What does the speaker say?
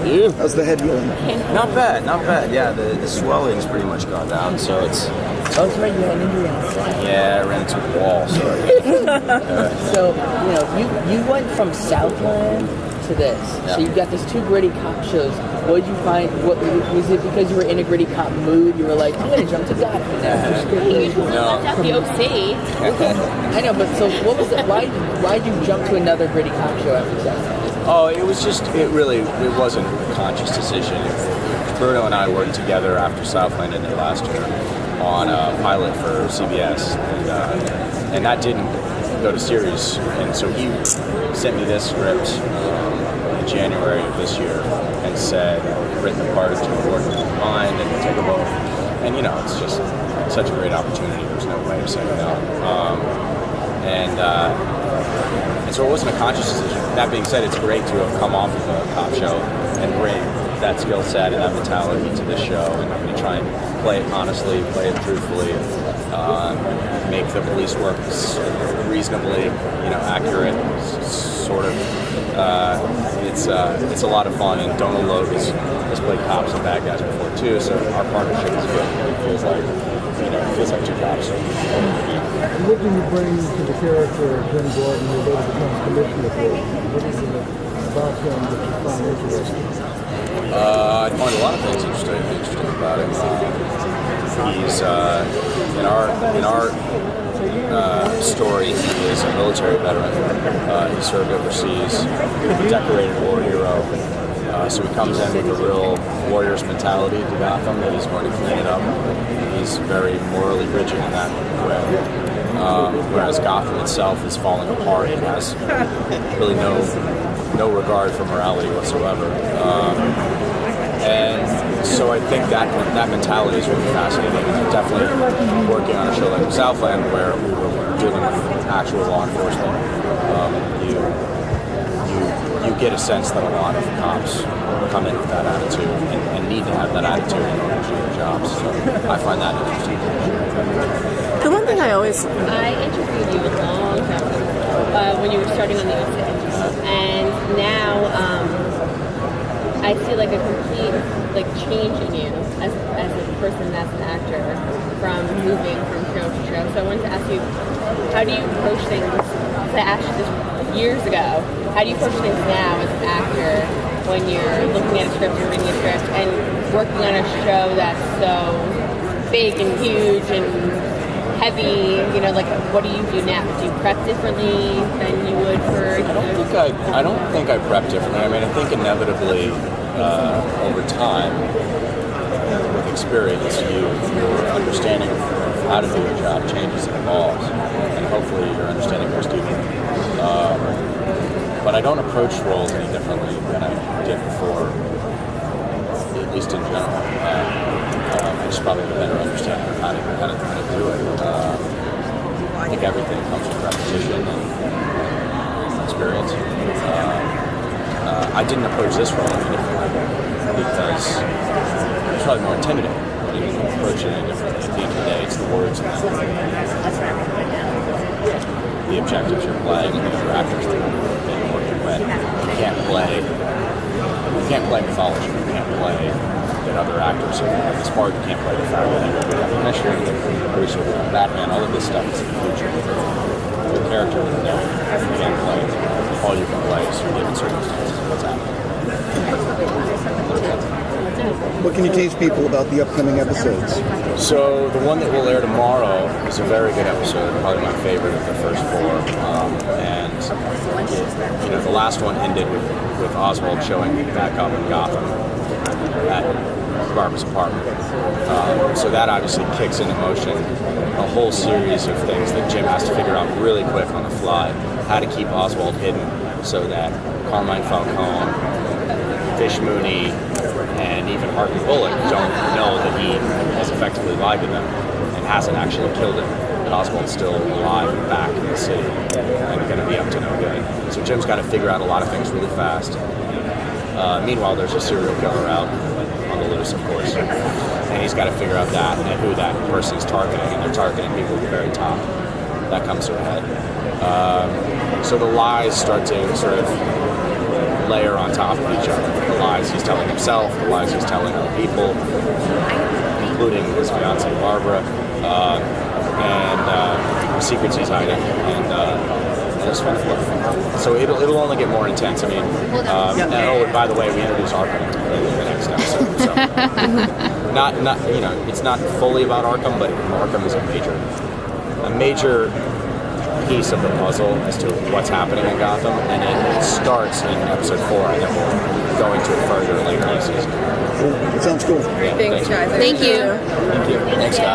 You? How's the head feeling? Not bad. Yeah, the swelling's pretty much gone down, so it's... Oh, that's right, you had an injury on the side. Yeah, I ran into a wall, sorry. So, you went from Southland to this. Yeah. So you got these two gritty cop shows. What did you find? What was it because you were in a gritty cop mood? You were like, I'm gonna jump to Gotham now. You told me about the OC. I know, but so what was it? Why did you jump to another gritty cop show after Southland? Oh, it wasn't a conscious decision. Bruno and I worked together after Southland ended last year on a pilot for CBS, and that didn't go to series. And so he sent me this script in January of this year and said, written the part to work with mine and take a vote. And it's just such a great opportunity. There's no way of saying no. And so it wasn't a conscious decision. That being said, it's great to have come off of a cop show and bring that skill set and that mentality to this show and try and play it honestly, play it truthfully, make the police work reasonably, accurate, sort of. It's a lot of fun, and Donald Logue has played cops and bad guys before too, so our partnership is good. It feels like two cops. What do you bring to the character of Jim Gordon who later becomes commissioner for? What is it about him that you find interesting? I find a lot of things interesting about him. He's in our story. He is a military veteran. He served overseas, a decorated war hero. So he comes in with a real warrior's mentality to Gotham that he's going to clean it up. He's very morally rigid in that way. Whereas Gotham itself is falling apart and has really no regard for morality whatsoever. And so I think that mentality is really fascinating. And definitely working on a show like Southland, where we were dealing with actual law enforcement, you get a sense that a lot of cops come in with that attitude and need to have that attitude in order to do their jobs. So I find that interesting. The one thing I interviewed you a long time ago when you were starting on the OC, and now I see like a complete change in you as a person, as an actor, from moving from show to show. So I wanted to ask you, how do you approach things? I asked you this years ago. How do you approach things now as an actor when you're looking at a script or reading a script and working on a show that's so big and huge and heavy? What do you do now? Do you prep differently than you would for? I don't think I prep differently. I mean, I think inevitably over time, with experience, your understanding of how to do your job changes and evolves, and hopefully your understanding grows deeper. But I don't approach roles any differently than I did before, at least in general. I just probably have a better understanding of how to do it. I think everything comes with repetition and experience. I didn't approach this role any differently because it's probably more intimidating. I didn't approach it any differently. At the end of the day, it's the words and the objectives you're playing and the other actors that you're working with. You can't play mythology. You can't play that other actors have this part. You can't play the fact that you're a commissioner, the producer, Batman. All of this stuff is in the future. The character doesn't know. You can't play. All you can play is your given circumstances. What's happening? What can you teach people about the upcoming episodes? So the one that will air tomorrow is a very good episode, probably my favorite of the first four. And the last one ended with Oswald showing back up in Gotham at Barbara's apartment. So that obviously kicks into motion a whole series of things that Jim has to figure out really quick on the fly. How to keep Oswald hidden so that Carmine Falcone, Fish Mooney, and even Harvey Bullock don't know that he has effectively lied to them and hasn't actually killed him. But Oswald's still alive and back in the city and going to be up to no good. So Jim's got to figure out a lot of things really fast. Meanwhile, there's a serial killer out on the loose, of course. And he's got to figure out that and who that person is targeting. And they're targeting people at the very top. That comes to a head. So the lies start to sort of layer on top of each other. The lies he's telling himself, the lies he's telling other people, including his fiancée Barbara, and the secrets he's hiding. And it's fun to play. So it'll only get more intense. I mean, and by the way, we introduce Arkham in the next episode. So not it's not fully about Arkham, but Arkham is a major piece of the puzzle as to what's happening in Gotham, and it starts in episode 4, and then we'll go into it further later in the season. It sounds cool. Yeah, Thanks, guys. Thank you. Thank you. Thanks, guys.